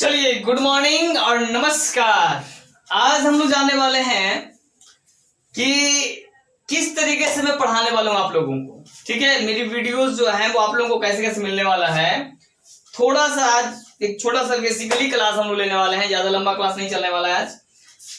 चलिए, good morning और नमस्कार। आज हम लोग जानने वाले हैं कि किस तरीके से मैं पढ़ाने वाला हूं आप लोगों को। ठीक है, मेरी वीडियोस जो है वो आप लोगों को कैसे कैसे मिलने वाला है। थोड़ा सा आज एक छोटा सा बेसिकली क्लास हम लोग लेने वाले हैं, ज्यादा लंबा क्लास नहीं चलने वाला है। आज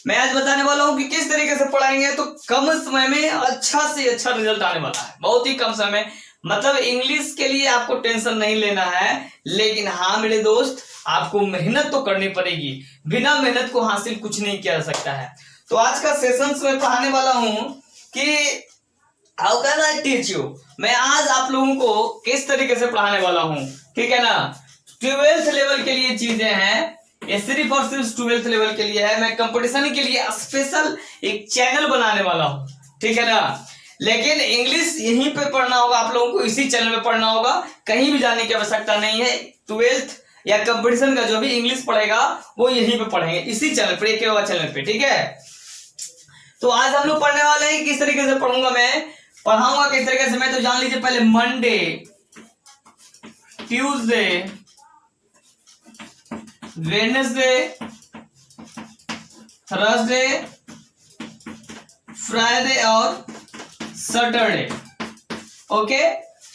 मैं बताने वाला हूं कि किस तरीके से पढ़ाएंगे तो कम समय में अच्छा से अच्छा रिजल्ट आने वाला है, बहुत ही कम समय। मतलब इंग्लिश के लिए आपको टेंशन नहीं लेना है, लेकिन हाँ मेरे दोस्त, आपको मेहनत तो करनी पड़ेगी। बिना मेहनत को हासिल कुछ नहीं किया जा सकता है। तो आज का सेशन में पढ़ाने वाला हूं कि how can I teach you. मैं आज आप लोगों को किस तरीके से पढ़ाने वाला हूं, ठीक है ना। 12th लेवल के लिए चीजें हैं, ये सिर्फ और सिर्फ 12th लेवल के लिए है। मैं कंपटीशन के लिए स्पेशल एक चैनल बनाने वाला हूं, ठीक है ना। लेकिन इंग्लिश यहीं पे पढ़ना होगा आप लोगों को, इसी चैनल में पढ़ना होगा, कहीं भी जाने की आवश्यकता नहीं है। 12th या कंपटीशन का जो भी इंग्लिश पढ़ेगा वो यहीं पे पढ़ेंगे, इसी चैनल पे, एक चैनल पे, ठीक है। तो आज हम लोग पढ़ने वाले हैं किस तरीके से पढ़ूंगा, मैं पढ़ाऊंगा किस तरीके से। मैं तो जान लीजिए पहले Monday, Tuesday, Wednesday, Thursday, Friday और सैटरडे। ओके,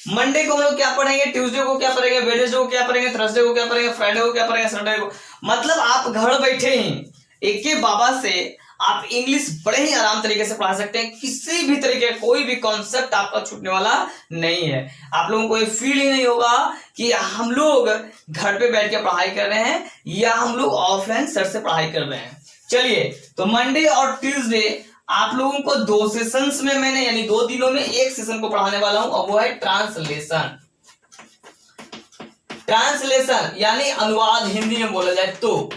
मंडे को हम लोग क्या पढ़ेंगे, ट्यूसडे को क्या पढ़ेंगे, वेडनेसडे को क्या पढ़ेंगे, थर्सडे को क्या पढ़ेंगे, फ्राइडे को क्या पढ़ेंगे, सैटरडे को। मतलब आप घर बैठे ही एक के बाबा से आप इंग्लिश बड़े ही आराम तरीके से पढ़ा सकते हैं। किसी भी तरीके कोई भी कॉन्सेप्ट आपका छूटने वाला नहीं है। आप लोगों को ये फील ही नहीं होगा कि हम लोग घर पे बैठ के पढ़ाई कर रहे हैं या हम लोग ऑफलाइन सर से पढ़ाई कर रहे हैं। चलिए, तो मंडे और ट्यूसडे आप लोगों को 2 सेशंस में मैंने यानी 2 दिनों में एक सेशन को पढ़ाने वाला हूं, और वो है ट्रांसलेशन। ट्रांसलेशन यानी अनुवाद हिंदी में बोला जाए तो।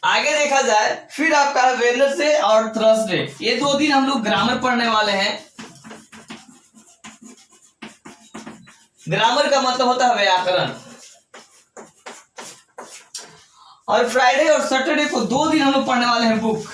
आगे देखा जाए फिर आपका वेडनेसडे और थर्सडे, ये 2 दिन हम लोग ग्रामर पढ़ने वाले हैं। ग्रामर का मतलब होता है व्याकरण। और फ्राइडे और सैटरडे को 2 दिन हम लोग पढ़ने वाले हैं बुक।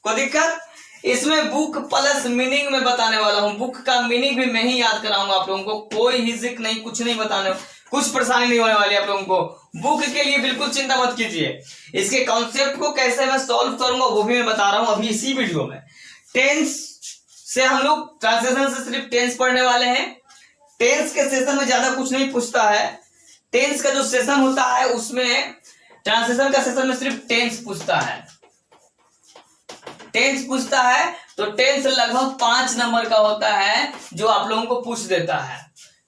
को दिक्कत, इसमें बुक प्लस मीनिंग में बताने वाला हूं। बुक का मीनिंग भी मैं ही याद कराऊंगा आप लोगों को, कोई हिजिक नहीं, कुछ नहीं बताने, कुछ परेशानी नहीं होने वाली आप लोगों को। बुक के लिए बिल्कुल चिंता मत कीजिए। इसके कॉन्सेप्ट को कैसे मैं सॉल्व करूंगा वो भी मैं बता रहा हूं अभी इसी वीडियो में। टेंस से हम लोग ट्रांसलेशन से सिर्फ टेंस पढ़ने वाले हैं। टेंस के सेशन में ज्यादा कुछ नहीं पूछता है। टेंस का जो सेशन होता है उसमें, ट्रांसलेशन का सेशन में सिर्फ टेंस पूछता है। टेंस पूछता है तो टेंस लगभग 5 नंबर का होता है जो आप लोगों को पूछ देता है।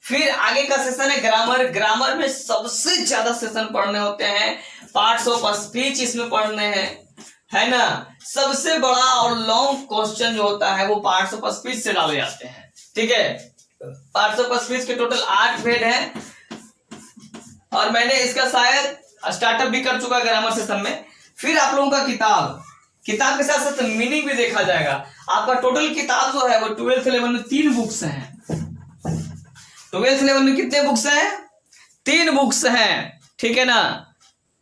फिर आगे का सेशन है ग्रामर। ग्रामर में सबसे ज्यादा सेशन पढ़ने होते हैं, पार्ट्स ऑफ स्पीच इसमें पढ़ने हैं, है ना। सबसे बड़ा और लॉन्ग क्वेश्चन जो होता है वो पार्ट्स ऑफ स्पीच से डाले जाते हैं, ठीक है। पार्ट्स ऑफ स्पीच के टोटल 8 पेज हैं, और मैंने इसका शायद स्टार्टअप भी कर चुका ग्रामर सेशन में। फिर आप लोगों का किताब के साथ साथ मीनिंग भी देखा जाएगा। आपका टोटल किताब जो है वो 12th लेवल में 3 बुक्स हैं। 12th लेवल में कितने बुक्स हैं? 3 बुक्स हैं, ठीक है ना।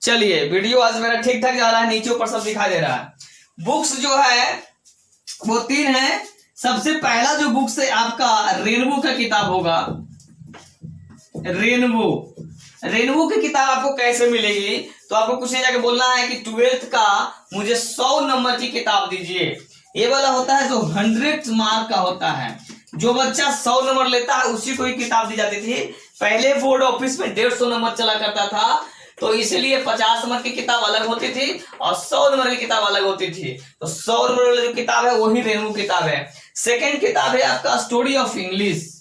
चलिए, वीडियो आज मेरा ठीक ठाक जा रहा है, नीचे ऊपर सब दिखाई दे रहा है। बुक्स जो है वो 3 है। सबसे पहला जो बुक्स है आपका रेनबो का किताब होगा। रेनबो की किताब आपको कैसे मिलेगी, तो आपको कुछ नहीं जाके बोलना है कि 12th का मुझे 100 नंबर की किताब दीजिए। ये वाला होता है जो 100 मार्क का होता है। जो बच्चा 100 नंबर लेता है उसी को ही किताब दी जाती थी। पहले बोर्ड ऑफिस में 150 नंबर चला करता था, तो इसलिए 50 नंबर की किताब अलग होती थी और 100 नंबर की किताब अलग होती थी। तो 100 नंबर वाली जो किताब है वही रेनबो किताब है। सेकेंड किताब है आपका story of English,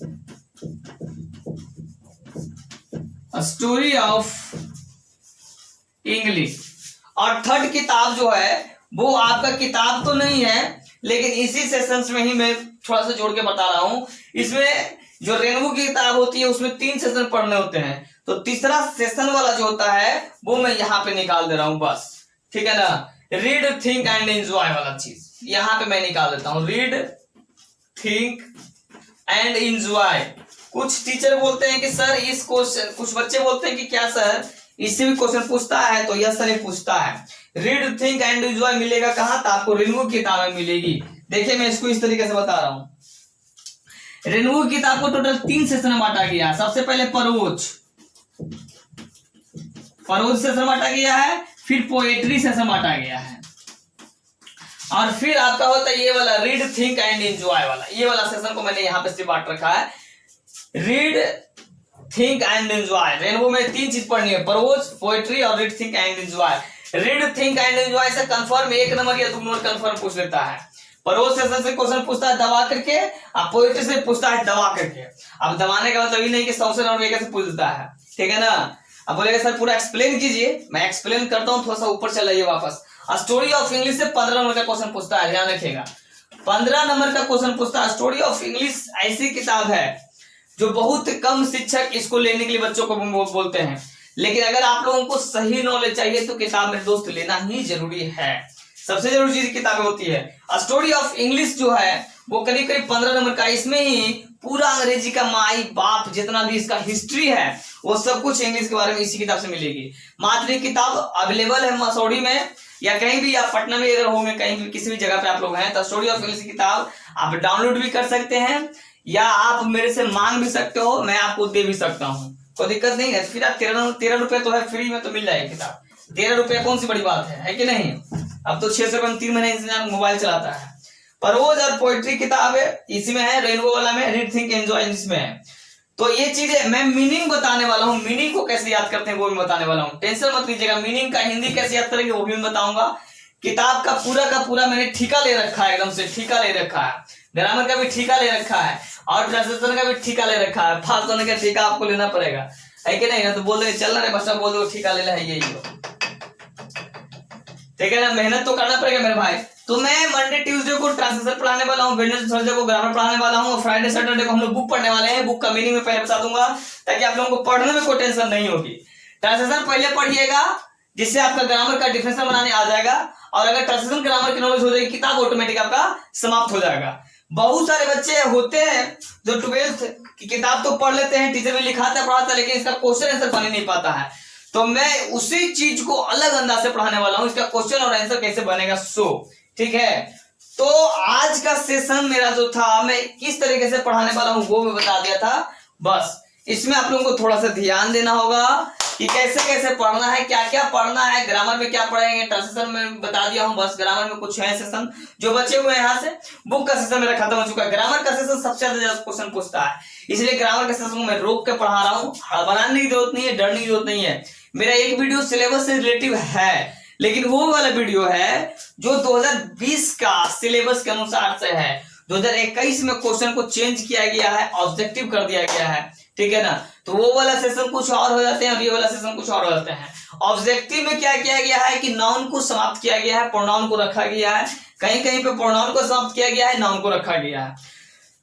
story of English. और थर्ड किताब जो है वो आपका किताब तो नहीं है, लेकिन इसी सेशंस में ही मैं थोड़ा सा जोड़ के बता रहा हूं। इसमें जो रेनबो की किताब होती है उसमें 3 सेशन पढ़ने होते हैं, तो तीसरा सेशन वाला जो होता है वो मैं यहाँ पे निकाल दे रहा हूं बस, ठीक है ना। रीड, थिंक एंड एंजॉय वाला चीज यहाँ पे मैं निकाल देता हूं। Read, think and enjoy. कुछ टीचर बोलते हैं कि सर इस क्वेश्चन, कुछ बच्चे बोलते हैं कि क्या सर इससे भी क्वेश्चन पूछता है, तो यस सर ये पूछता है। रीड, थिंक एंड एंजॉय मिलेगा कहां, तो आपको रेनबो की किताब में मिलेगी। देखिए मैं इसको इस तरीके से बता रहा हूं। रेनबो की किताब को टोटल 3 सेशन में बांटा गया। सबसे पहले परोज, प्रोज सेशन बांटा गया है, फिर पोएट्री सेशन बांटा गया है, और फिर आपका होता है ये वाला रीड थिंक एंड एंजॉय वाला। ये वाला सेशन को मैंने यहाँ पे सिर्फ बांट रखा है, read think and enjoy. Rainbow में 3 चीज पढ़नी है, प्रोज, पोएट्री और read think and enjoy. Read think and enjoy से कंफर्म 1 नंबर या 2 नंबर कंफर्म पूछ लेता है। प्रोज सेशन से क्वेश्चन पूछता है दबा करके, अब पोएट्री से पूछता है दबा करके। अब दबाने का मतलब ये नहीं कि 100 से राउंड से पूछ देता है, ठीक है ना। अब बोलेगा सर पूरा एक्सप्लेन कीजिए, मैं एक्सप्लेन करता हूँ, थोड़ा सा ऊपर चल जाइए वापस। स्टोरी ऑफ इंग्लिश से 15 नंबर का क्वेश्चन पूछता है, ध्यान रखिएगा 15 नंबर का क्वेश्चन पूछता है। स्टोरी ऑफ इंग्लिश ऐसी किताब है जो बहुत कम शिक्षक इसको लेने के लिए बच्चों को बोलते हैं, लेकिन अगर आप लोगों को सही नॉलेज चाहिए तो किताब मेरे दोस्त लेना ही जरूरी है। सबसे जरूरी चीज किताबें होती है। स्टोरी ऑफ इंग्लिश जो है वो करीब करीब 15 नंबर का, इसमें ही पूरा अंग्रेजी का माई बाप जितना भी इसका हिस्ट्री है वो सब कुछ इंग्लिश के बारे में इसी किताब से मिलेगी। मात्र ये किताब अवेलेबल है मसौड़ी में या कहीं भी, आप पटना में अगर होंगे कहीं भी किसी भी जगह पे आप लोग हैं तो स्टोरी ऑफ इंग्लिश की किताब आप डाउनलोड भी कर सकते हैं या आप मेरे से मांग भी सकते हो, मैं आपको दे भी सकता हूँ, कोई दिक्कत नहीं है। फिर आप 13 रुपए तो है, फ्री में तो मिल जाएगी किताब। 13 रुपया कौन सी बड़ी बात है कि नहीं। अब तो 600 रुपये में 3 महीने इंसान मोबाइल चलाता है। प्रोज और पोएट्री किताब है, इसमें है, रेनबो वाला में रीड थिंक एंजॉय इसमें है। तो ये चीजें मैं मीनिंग बताने वाला हूँ, मीनिंग को कैसे याद करते हैं वो भी बताने वाला हूँ, टेंशन मत लीजिएगा। मीनिंग का हिंदी कैसे याद करेंगे वो भी मैं बताऊंगा। किताब का पूरा मैंने ठेका ले रखा है, एकदम से ठेका ले रखा है। ग्रामर का भी ठेका ले रखा है और ट्रांसलेशन का भी ठेका ले रखा है। पास होने का ठेका आपको लेना पड़ेगा, है कि नहीं। ना तो बोल रहे चल रहे बच्चा, बोल दो ठेका ले है, यही हो, ठीक है ना। मेहनत तो करना पड़ेगा मेरे भाई। तो मैं मंडे ट्यूसडे को ट्रांसलेशन पढ़ाने वाला हूँ, वेडनेसडे थर्सडे को ग्रामर पढ़ाने वाला हूँ, और फ्राइडे सैटरडे को हम लोग बुक पढ़ने वाले हैं। बुक का मीनिंग में पहले बता दूंगा ताकि आप लोगों को पढ़ने में कोई टेंशन नहीं होगी। ट्रांसलेशन पहले पढ़िएगा जिससे आपका ग्रामर का डिफिनेशन बनाने आ जाएगा, और अगर ट्रांसलेशन ग्रामर की नॉलेज हो जाएगी किताब ऑटोमेटिक आपका समाप्त हो जाएगा। बहुत सारे बच्चे होते हैं जो 12th की किताब तो पढ़ लेते हैं, टीचर भी लिखाता पढ़ाता, लेकिन इसका क्वेश्चन आंसर बन नहीं पाता है। तो मैं उसी चीज को अलग अंदाज से पढ़ाने वाला हूं, इसका क्वेश्चन और आंसर कैसे बनेगा सो, ठीक है। तो आज का सेशन मेरा जो था मैं किस तरीके से पढ़ाने वाला हूं वो मैं बता दिया था। बस इसमें आप लोगों को थोड़ा सा ध्यान देना होगा कि कैसे कैसे पढ़ना है, क्या क्या पढ़ना है, ग्रामर में क्या पढ़ेंगे, ट्रांसलेशन में बता दिया हूं। बस ग्रामर में कुछ है सेशन जो बचे हुए हैं, यहाँ से बुक का सेशन मेरा खत्म हो चुका है। ग्रामर का सेशन सबसे ज्यादा क्वेश्चन पूछता है, इसलिए ग्रामर के सेशन को मैं रोक के पढ़ा रहा हूँ। बनाने की जरूरत नहीं है, डरने की जरूरत नहीं है। मेरा एक वीडियो सिलेबस से रिलेटिव है, लेकिन वो वाला वीडियो है जो 2020 का सिलेबस के अनुसार से है। 2021 में क्वेश्चन को चेंज किया गया है, ऑब्जेक्टिव कर दिया गया है, ठीक है ना। तो वो वाला सेशन कुछ और हो जाते हैं और ये वाला सेशन कुछ और हो जाते हैं। ऑब्जेक्टिव में क्या किया गया है कि नाउन को समाप्त किया गया है, प्रोनाउन को रखा गया है, कहीं कहीं पे प्रोनाउन को समाप्त किया गया है, नाउन को रखा गया है।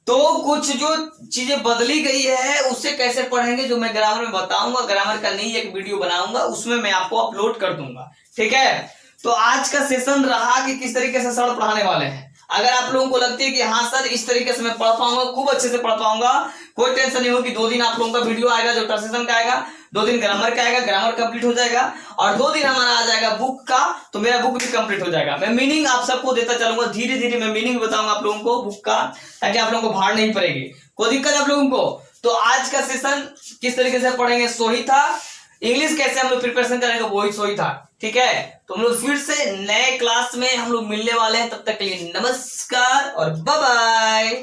तो कुछ जो चीजें बदली गई है उससे कैसे पढ़ेंगे जो मैं ग्रामर में बताऊंगा। ग्रामर का नहीं एक वीडियो बनाऊंगा, उसमें मैं आपको अपलोड कर दूंगा, ठीक है। तो आज का सेशन रहा कि किस तरीके से सर पढ़ाने वाले हैं। अगर आप लोगों को लगती है कि हाँ सर इस तरीके से मैं पढ़ पाऊंगा, खूब अच्छे से पढ़ पाऊंगा, कोई टेंशन नहीं होगी। 2 दिन आप लोगों का वीडियो आएगा जो ट्रांसलेशन का आएगा, 2 दिन ग्रामर का आएगा, ग्रामर कंप्लीट हो जाएगा, और 2 दिन हमारा आ जाएगा बुक का, तो मेरा बुक भी कंप्लीट हो जाएगा। मैं मीनिंग आप सबको देता चलूंगा, धीरे धीरे मैं मीनिंग बताऊंगा आप लोगों को बुक का, ताकि आप लोगों को भार नहीं पड़ेगी, कोई दिक्कत आप लोगों को। तो आज का सेशन किस तरीके से पढ़ेंगे सो ही था, इंग्लिश कैसे हम लोग प्रिपरेशन करेंगे वही सो ही था, ठीक है। तो हम लोग फिर से नए क्लास में हम लोग मिलने वाले हैं, तब तक के लिए नमस्कार और बाय बाय।